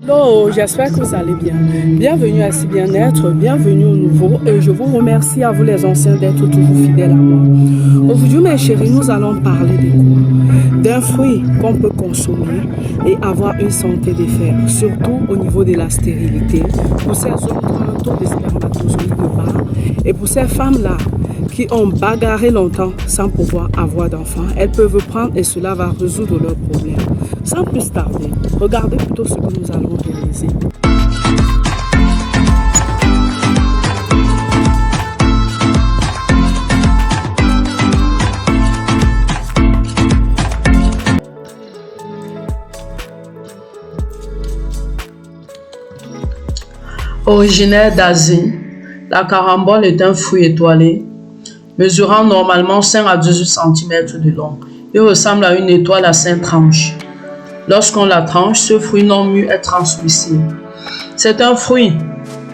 Hello, j'espère que vous allez bien. Bienvenue à Si Bien-être, bienvenue au nouveau et je vous remercie à vous les anciens d'être toujours fidèles à moi. Aujourd'hui mes chéris, nous allons parler de quoi? D'un fruit qu'on peut consommer et avoir une santé de fer, surtout au niveau de la stérilité, pour ces hommes qui ont un taux de spermatozoïdes bas et pour ces femmes-là qui ont bagarré longtemps sans pouvoir avoir d'enfants, elles peuvent prendre et cela va résoudre leurs problèmes. Sans plus tarder, regardez plutôt ce que nous allons réaliser. Originaire d'Asie, la carambole est un fruit étoilé, mesurant normalement 5 à 18 cm de long. Il ressemble à une étoile à 5 tranches. Lorsqu'on la tranche, ce fruit non mûr est translucide. C'est un fruit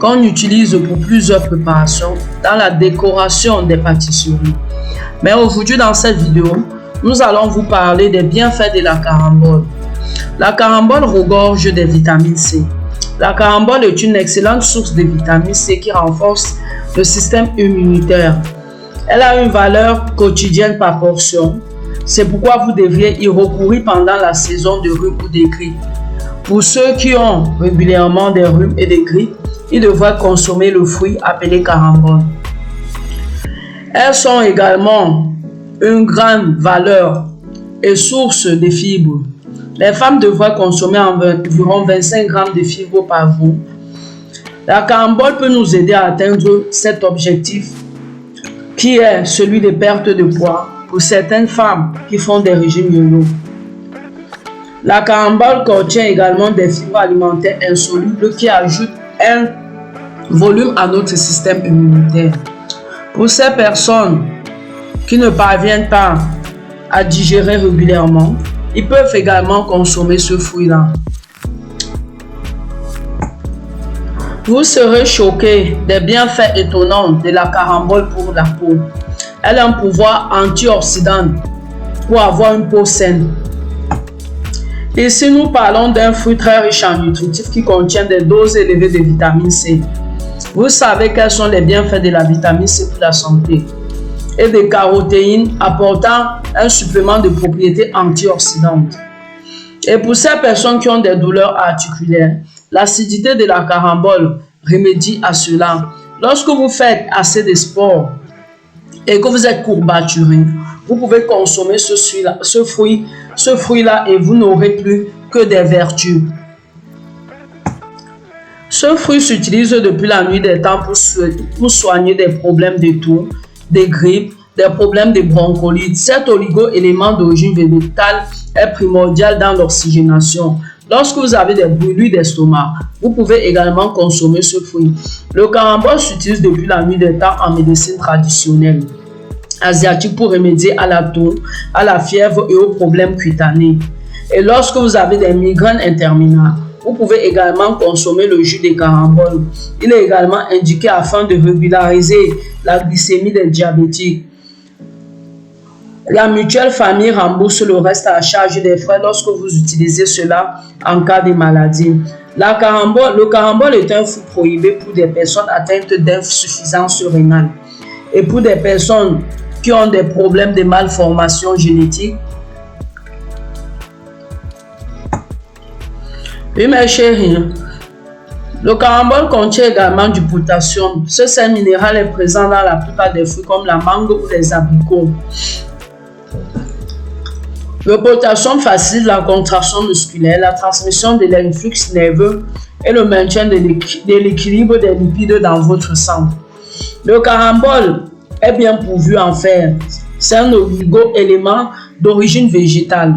qu'on utilise pour plusieurs préparations dans la décoration des pâtisseries. Mais aujourd'hui, dans cette vidéo, nous allons vous parler des bienfaits de la carambole. La carambole regorge des vitamines C. La carambole est une excellente source de vitamine C qui renforce le système immunitaire. Elle a une valeur quotidienne par portion. C'est pourquoi vous devriez y recourir pendant la saison de rhume ou de grippe. Pour ceux qui ont régulièrement des rhumes et des grippes, ils devraient consommer le fruit appelé carambole. Elles sont également une grande valeur et source de fibres. Les femmes devraient consommer environ 25 grammes de fibres par jour. La carambole peut nous aider à atteindre cet objectif qui est celui de perte de poids pour certaines femmes qui font des régimes yo-yo. La carambole contient également des fibres alimentaires insolubles qui ajoutent un volume à notre système immunitaire. Pour ces personnes qui ne parviennent pas à digérer régulièrement, ils peuvent également consommer ce fruit-là. Vous serez choqués des bienfaits étonnants de la carambole pour la peau. Elle a un pouvoir antioxydant pour avoir une peau saine. Ici, nous parlons d'un fruit très riche en nutritifs qui contient des doses élevées de vitamine C. Vous savez quels sont les bienfaits de la vitamine C pour la santé et des carotéines apportant un supplément de propriétés antioxydantes. Et pour ces personnes qui ont des douleurs articulaires, l'acidité de la carambole remédie à cela. Lorsque vous faites assez de sport et que vous êtes courbaturé, vous pouvez consommer ce fruit-là et vous n'aurez plus que des vertus. Ce fruit s'utilise depuis la nuit des temps pour soigner des problèmes de toux, des grippes, des problèmes de bronchiolite. Cet oligo-élément d'origine végétale est primordial dans l'oxygénation. Lorsque vous avez des brûlures d'estomac, vous pouvez également consommer ce fruit. Le carambole s'utilise depuis la nuit des temps en médecine traditionnelle asiatique pour remédier à la toux, à la fièvre et aux problèmes cutanés. Et lorsque vous avez des migraines interminables, vous pouvez également consommer le jus de carambole. Il est également indiqué afin de régulariser la glycémie des diabétiques. La mutuelle famille rembourse le reste à charge des frais lorsque vous utilisez cela en cas de maladie. Le carambole est un fruit prohibé pour des personnes atteintes d'insuffisance rénale et pour des personnes qui ont des problèmes de malformation génétique. Oui, mes chéris, le carambole contient également du potassium. Ce sel minéral est présent dans la plupart des fruits comme la mangue ou les abricots. Le potassium facilite la contraction musculaire, la transmission de l'influx nerveux et le maintien de l'équilibre des lipides dans votre sang. Le carambole est bien pourvu en fer. C'est un oligo-élément d'origine végétale.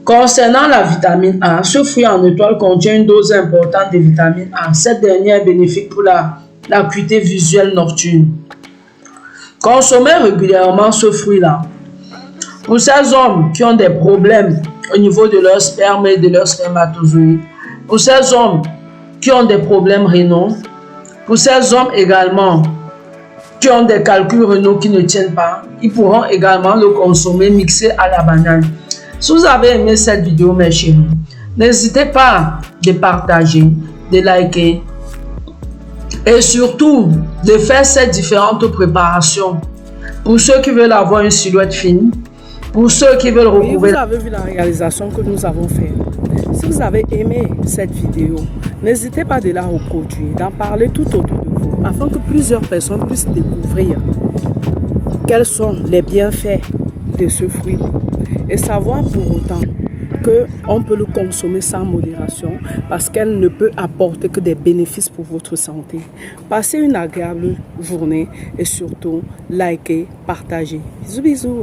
Concernant la vitamine A, ce fruit en étoile contient une dose importante de vitamine A. Cette dernière est bénéfique pour l'acuité visuelle nocturne. Consommez régulièrement ce fruit-là. Pour ces hommes qui ont des problèmes au niveau de leur sperme et de leur spermatozoïdes, pour ces hommes qui ont des problèmes rénaux, pour ces hommes également qui ont des calculs rénaux qui ne tiennent pas, ils pourront également le consommer mixé à la banane. Si vous avez aimé cette vidéo, mes chéris, N'hésitez pas de partager, de liker et surtout de faire ces différentes préparations. Pour ceux qui veulent avoir une silhouette fine, pour ceux qui veulent Oui, recouvrir. vous avez vu la réalisation que nous avons faite. Si vous avez aimé cette vidéo, n'hésitez pas de la reproduire, d'en parler tout autour de vous, afin que plusieurs personnes puissent découvrir quels sont les bienfaits de ce fruit et savoir pour autant qu'on peut le consommer sans modération parce qu'elle ne peut apporter que des bénéfices pour votre santé. Passez une agréable journée et surtout likez, partagez. Bisous bisous.